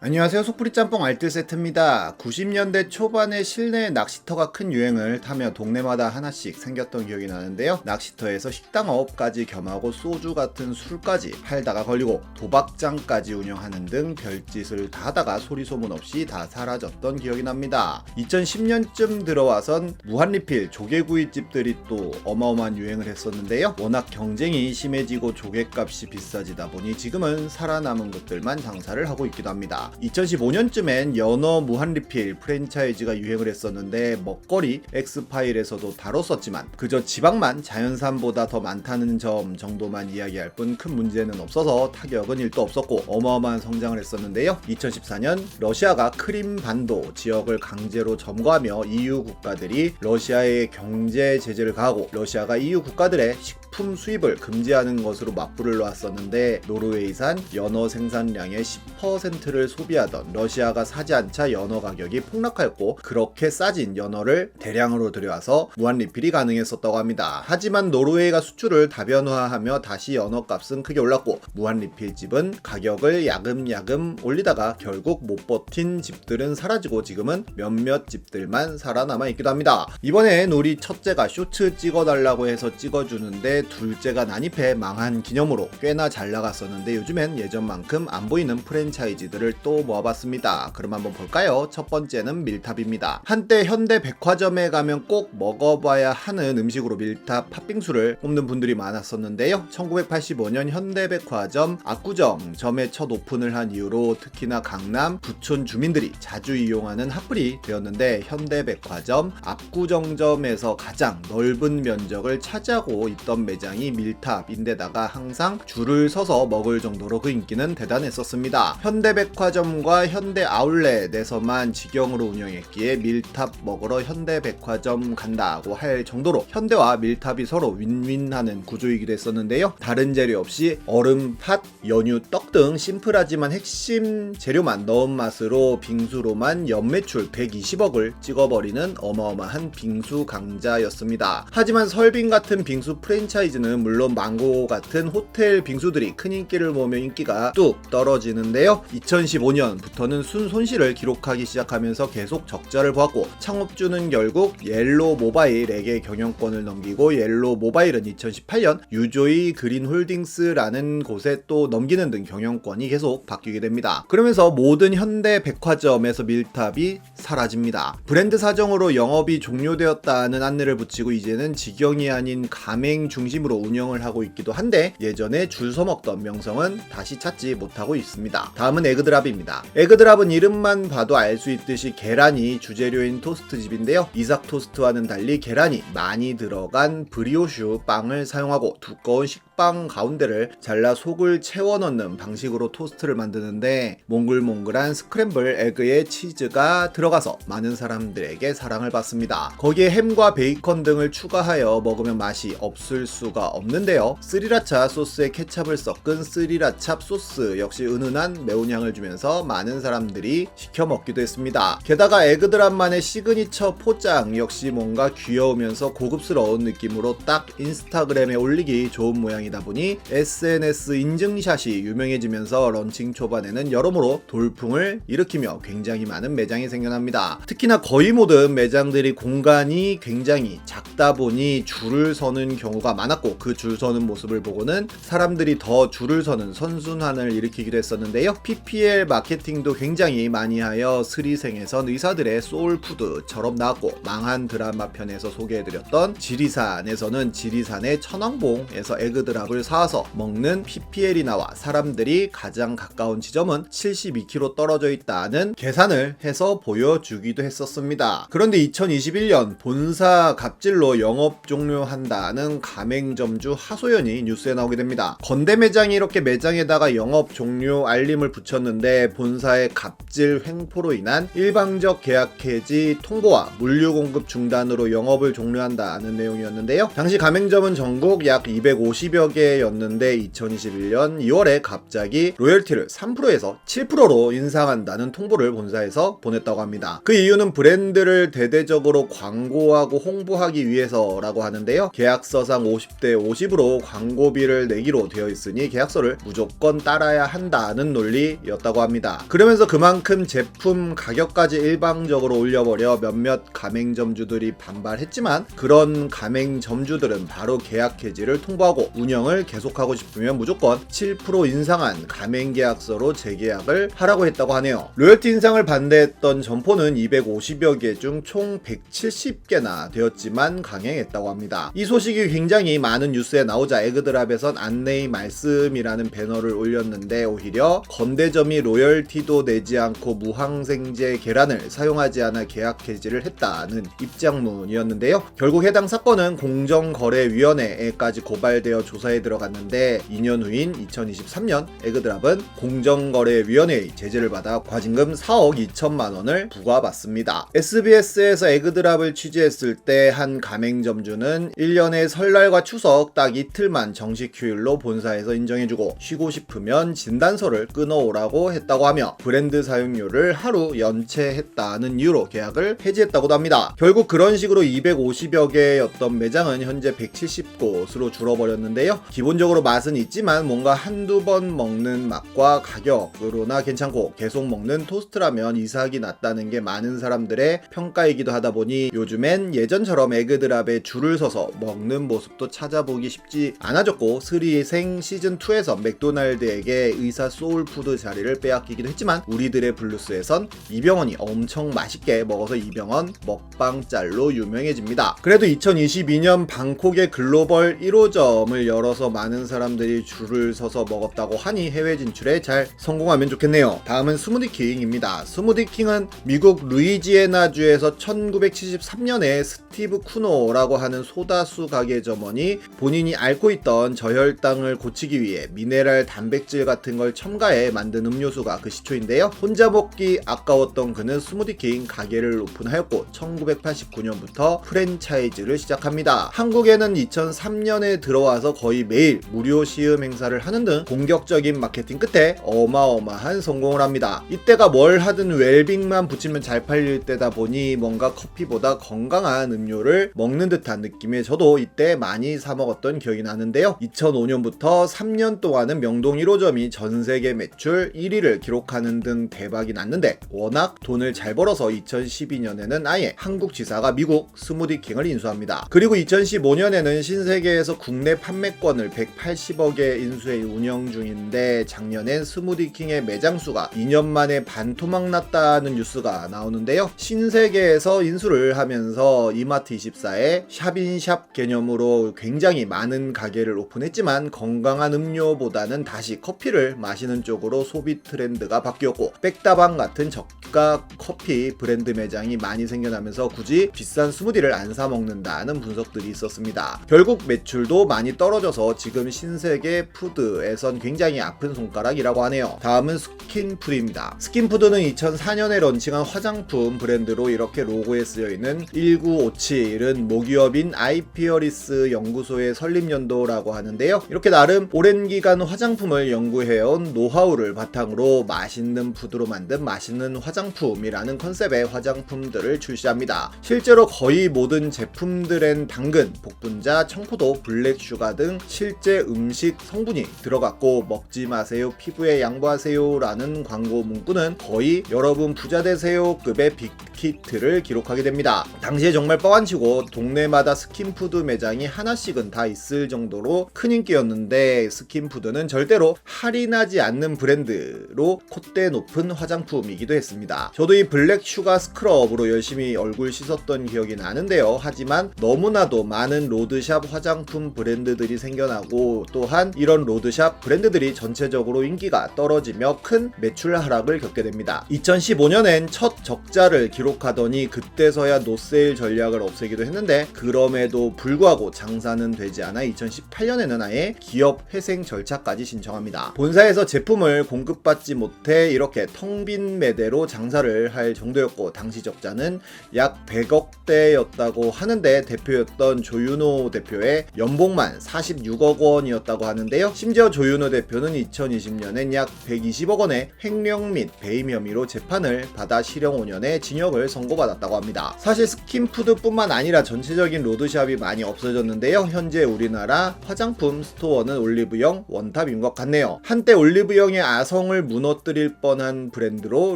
안녕하세요. 속풀이 짬뽕 알뜰 세트입니다. 90년대 초반에 실내 낚시터가 큰 유행을 타며 동네마다 하나씩 생겼던 기억이 나는데요. 낚시터에서 식당업까지 겸하고 소주 같은 술까지 팔다가 걸리고 도박장까지 운영하는 등 별짓을 다 하다가 소리소문 없이 다 사라졌던 기억이 납니다. 2010년쯤 들어와선 무한리필 조개구이집들이 또 어마어마한 유행을 했었는데요. 워낙 경쟁이 심해지고 조개값이 비싸지다 보니 지금은 살아남은 것들만 장사를 하고 있기도 합니다. 2015년쯤엔 연어 무한리필 프랜차이즈가 유행을 했었는데 먹거리 엑스파일에서도 다뤘었지만 그저 지방만 자연산보다 더 많다는 점 정도만 이야기할 뿐 큰 문제는 없어서 타격은 1도 없었고 어마어마한 성장을 했었는데요. 2014년 러시아가 크림 반도 지역을 강제로 점거하며 EU 국가들이 러시아에 경제 제재를 가하고 러시아가 EU 국가들의 식품 수입을 금지하는 것으로 맞불을 놓았었는데 노르웨이산 연어 생산량의 10%를 소비하던 러시아가 사지 않자 연어 가격이 폭락하였고 그렇게 싸진 연어를 대량으로 들여와서 무한리필이 가능했었다고 합니다. 하지만 노르웨이가 수출을 다변화하며 다시 연어 값은 크게 올랐고 무한리필집은 가격을 야금야금 올리다가 결국 못 버틴 집들은 사라지고 지금은 몇몇 집들만 살아남아 있기도 합니다. 이번엔 우리 첫째가 쇼츠 찍어달라고 해서 찍어주는데 둘째가 난입해 망한 기념으로 꽤나 잘 나갔었는데 요즘엔 예전만큼 안 보이는 프랜차이즈들을 또 모아봤습니다. 그럼 한번 볼까요? 첫 번째는 밀탑입니다. 한때 현대백화점에 가면 꼭 먹어봐야 하는 음식으로 밀탑 팥빙수를 꼽는 분들이 많았었는데요. 1985년 현대백화점 압구정점에 첫 오픈을 한 이후로 특히나 강남, 부촌 주민들이 자주 이용하는 핫플이 되었는데 현대백화점 압구정점에서 가장 넓은 면적을 차지하고 있던 매장이 밀탑인데다가 항상 줄을 서서 먹을 정도로 그 인기는 대단했었습니다. 현대백화점과 현대아울렛에서만 직영으로 운영했기에 밀탑 먹으러 현대백화점 간다고 할 정도로 현대와 밀탑이 서로 윈윈하는 구조이기도 했었는데요. 다른 재료 없이 얼음, 팥, 연유, 떡 등 심플하지만 핵심 재료만 넣은 맛으로 빙수로만 연매출 120억을 찍어버리는 어마어마한 빙수 강자였습니다. 하지만 설빙 같은 빙수 프랜차이즈는 물론 망고 같은 호텔 빙수들이 큰 인기를 모으며 인기가 뚝 떨어지는데요. 2015년부터는 순손실을 기록하기 시작하면서 계속 적자를 보았고 창업주는 결국 옐로 모바일에게 경영권을 넘기고 옐로 모바일은 2018년 유조이 그린홀딩스라는 곳에 또 넘기는 등 경영권이 계속 바뀌게 됩니다. 그러면서 모든 현대 백화점에서 밀탑이 사라집니다. 브랜드 사정으로 영업이 종료되었다는 안내를 붙이고 이제는 직영이 아닌 가맹 중심으로 운영을 하고 있기도 한데 예전에 줄 서먹던 명성은 다시 찾지 못하고 있습니다. 다음은 에그드랍입니다. 에그드랍은 이름만 봐도 알 수 있듯이 계란이 주재료인 토스트집인데요. 이삭 토스트와는 달리 계란이 많이 들어간 브리오슈 빵을 사용하고 두꺼운 식빵 가운데를 잘라 속을 채워 넣는 방식으로 토스트를 만드는데 몽글몽글한 스크램블 에그에 치즈가 들어가서 많은 사람들에게 사랑을 받습니다. 거기에 햄과 베이컨 등을 추가하여 먹으면 맛이 없을 수가 없는데요. 스리라차 소스에 케찹을 섞은 스리라찹 소스 역시 은은한 매운 향을 주면서 많은 사람들이 시켜 먹기도 했습니다. 게다가 에그드랍만의 시그니처 포장 역시 뭔가 귀여우면서 고급스러운 느낌으로 딱 인스타그램에 올리기 좋은 모양이다 보니 SNS 인증샷이 유명해지면서 런칭 초반에는 여러모로 돌풍을 일으키며 굉장히 많은 매장이 생겨납니다. 특히나 거의 모든 매장들이 공간이 굉장히 작다 보니 줄을 서는 경우가 많았고 그 줄 서는 모습을 보고는 사람들이 더 줄을 서는 선순환을 일으키기도 했었는데요. PPL 마케팅도 굉장히 많이 하여 스리생에선 의사들의 소울푸드처럼 나왔고 망한 드라마 편에서 소개해드렸던 지리산에서는 지리산의 천왕봉에서 에그드랍을 사와서 먹는 PPL이 나와 사람들이 가장 가까운 지점은 72km 떨어져 있다는 계산을 해서 보여주기도 했었습니다. 그런데 2021년 본사 갑질로 영업 종료한다는 가맹점주 하소연이 뉴스에 나오게 됩니다. 건대 매장이 이렇게 매장에다가 영업 종료 알림을 붙였는데 본사의 갑질 횡포로 인한 일방적 계약 해지 통보와 물류 공급 중단으로 영업을 종료한다는 내용이었는데요. 당시 가맹점은 전국 약 250여 50여 개였는데 2021년 2월에 갑자기 로열티를 3%에서 7%로 인상한다는 통보를 본사에서 보냈다고 합니다. 그 이유는 브랜드를 대대적으로 광고하고 홍보하기 위해서라고 하는데요. 계약서상 50대 50으로 광고비를 내기로 되어 있으니 계약서를 무조건 따라야 한다는 논리였다고 합니다. 그러면서 그만큼 제품 가격까지 일방적으로 올려버려 몇몇 가맹점주들이 반발했지만 그런 가맹점주들은 바로 계약 해지를 통보하고 운영을 계속하고 싶으면 무조건 7% 인상한 가맹계약서로 재계약을 하라고 했다고 하네요. 로열티 인상을 반대했던 점포는 250여 개 중 총 170개나 되었지만 강행했다고 합니다. 이 소식이 굉장히 많은 뉴스에 나오자 에그드랍에선 안내의 말씀이라는 배너를 올렸는데 오히려 건대점이 로열티도 내지 않고 무항생제 계란을 사용하지 않아 계약 해지를 했다는 입장문이었는데요. 결국 해당 사건은 공정거래위원회에까지 고발되어 조사에 들어갔는데 2년 후인 2023년 에그드랍은 공정거래위원회의 제재를 받아 과징금 4억 2천만 원을 부과받습니다. SBS에서 에그드랍을 취재했을 때 한 가맹점주는 1년에 설날과 추석 딱 이틀만 정식 휴일로 본사에서 인정해주고 쉬고 싶으면 진단서를 끊어오라고 했다고 하며 브랜드 사용료를 하루 연체했다는 이유로 계약을 해지했다고도 합니다. 결국 그런 식으로 250여 개였던 매장은 현재 170곳으로 줄어버렸는데요. 기본적으로 맛은 있지만 뭔가 한두 번 먹는 맛과 가격으로나 괜찮고 계속 먹는 토스트라면 이삭이 낫다는 게 많은 사람들의 평가이기도 하다 보니 요즘엔 예전처럼 에그드랍에 줄을 서서 먹는 모습도 찾아보기 쉽지 않아졌고 스리생 시즌2에서 맥도날드에게 의사 소울푸드 자리를 빼앗기기도 했지만 우리들의 블루스에선 이병헌이 엄청 맛있게 먹어서 이병헌 먹방짤로 유명해집니다. 그래도 2022년 방콕의 글로벌 1호점을 열어서 많은 사람들이 줄을 서서 먹었다고 하니 해외 진출에 잘 성공하면 좋겠네요. 다음은 스무디킹입니다. 스무디킹은 미국 루이지애나주에서 1973년에 스티브 쿠노라고 하는 소다수 가게 점원이 본인이 앓고 있던 저혈당을 고치기 위해 미네랄 단백질 같은 걸 첨가해 만든 음료수가 그 시초인데요. 혼자 먹기 아까웠던 그는 스무디킹 가게를 오픈하였고 1989년부터 프랜차이즈를 시작합니다. 한국에는 2003년에 들어와서 거의 매일 무료 시음 행사를 하는 등 공격적인 마케팅 끝에 어마어마한 성공을 합니다. 이때가 뭘 하든 웰빙만 붙이면 잘 팔릴 때다 보니 뭔가 커피보다 건강한 음료를 먹는 듯한 느낌에 저도 이때 많이 사 먹었던 기억이 나는데요. 2005년부터 3년 동안은 명동 1호점이 전세계 매출 1위를 기록하는 등 대박이 났는데 워낙 돈을 잘 벌어서 2012년에는 아예 한국 지사가 미국 스무디킹을 인수합니다. 그리고 2015년에는 신세계에서 국내 판매권을 180억에 인수해 운영 중인데 작년엔 스무디킹의 매장 수가 2년 만에 반토막 났다는 뉴스가 나오는데요. 신세계에서 인수를 하면서 이마트24에 샵인샵 개념으로 굉장히 많은 가게를 오픈했지만 건강한 음료보다는 다시 커피를 마시는 쪽으로 소비 트렌드가 바뀌었고 백다방 같은 저가 커피 브랜드 매장이 많이 생겨나면서 굳이 비싼 스무디를 안 사 먹는다는 분석들이 있었습니다. 결국 매출도 많이 떨어져서 지금 신세계 푸드에선 굉장히 아픈 손가락이라고 하네요. 다음은 스킨푸드입니다. 스킨푸드는 2004년에 런칭한 화장품 브랜드로 이렇게 로고에 쓰여있는 1957은 모기업인 아이피어리스 연구소의 설립연도라고 하는데요. 이렇게 나름 오랜 기간 화장품을 연구해온 노하우를 바탕으로 맛있는 푸드로 만든 맛있는 화장품이라는 컨셉의 화장품들을 출시합니다. 실제로 거의 모든 제품들엔 당근, 복분자, 청포도, 블랙슈가 등 실제 음식 성분이 들어갔고 먹지 마세요, 피부에 양보하세요 라는 광고 문구는 거의 여러분 부자 되세요 급의 빅히트를 기록하게 됩니다. 당시에 정말 뻥안치고 동네마다 스킨푸드 매장이 하나씩은 다 있을 정도로 큰 인기였는데 스킨푸드는 절대로 할인하지 않는 브랜드로 콧대 높은 화장품이기도 했습니다. 저도 이 블랙슈가 스크럽으로 열심히 얼굴 씻었던 기억이 나는데요. 하지만 너무나도 많은 로드샵 화장품 브랜드들이 생겨나고 또한 이런 로드샵 브랜드들이 전체적으로 인기가 떨어지며 큰 매출 하락을 겪게 됩니다. 2015년엔 첫 적자를 기록 부족하더니 그때서야 노세일 전략을 없애기도 했는데 그럼에도 불구하고 장사는 되지 않아 2018년에는 아예 기업 회생 절차까지 신청합니다. 본사에서 제품을 공급받지 못해 이렇게 텅 빈 매대로 장사를 할 정도였고 당시 적자는 약 100억대였다고 하는데 대표였던 조윤호 대표의 연봉만 46억 원이었다고 하는데요. 심지어 조윤호 대표는 2020년엔 약 120억 원의 횡령 및 배임 혐의로 재판을 받아 실형 5년의 징역을 선고받았다고 합니다. 사실 스킨푸드뿐만 아니라 전체적인 로드샵이 많이 없어졌는데요. 현재 우리나라 화장품 스토어는 올리브영 원탑인 것 같네요. 한때 올리브영의 아성을 무너뜨릴 뻔한 브랜드로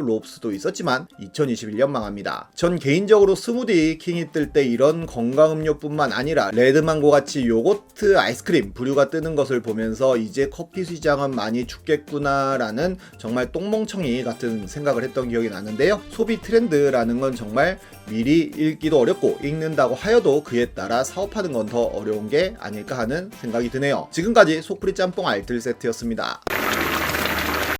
롭스도 있었지만 2021년 망합니다. 전 개인적으로 스무디 킹이 뜰 때 이런 건강음료뿐만 아니라 레드망고 같이 요거트 아이스크림 부류가 뜨는 것을 보면서 이제 커피 시장은 많이 죽겠구나 라는 정말 똥멍청이 같은 생각을 했던 기억이 나는데요. 소비 트렌드라는 건 정말 미리 읽기도 어렵고 읽는다고 하여도 그에 따라 사업하는 건 더 어려운 게 아닐까 하는 생각이 드네요. 지금까지 속풀이 짬뽕 알뜰 세트였습니다.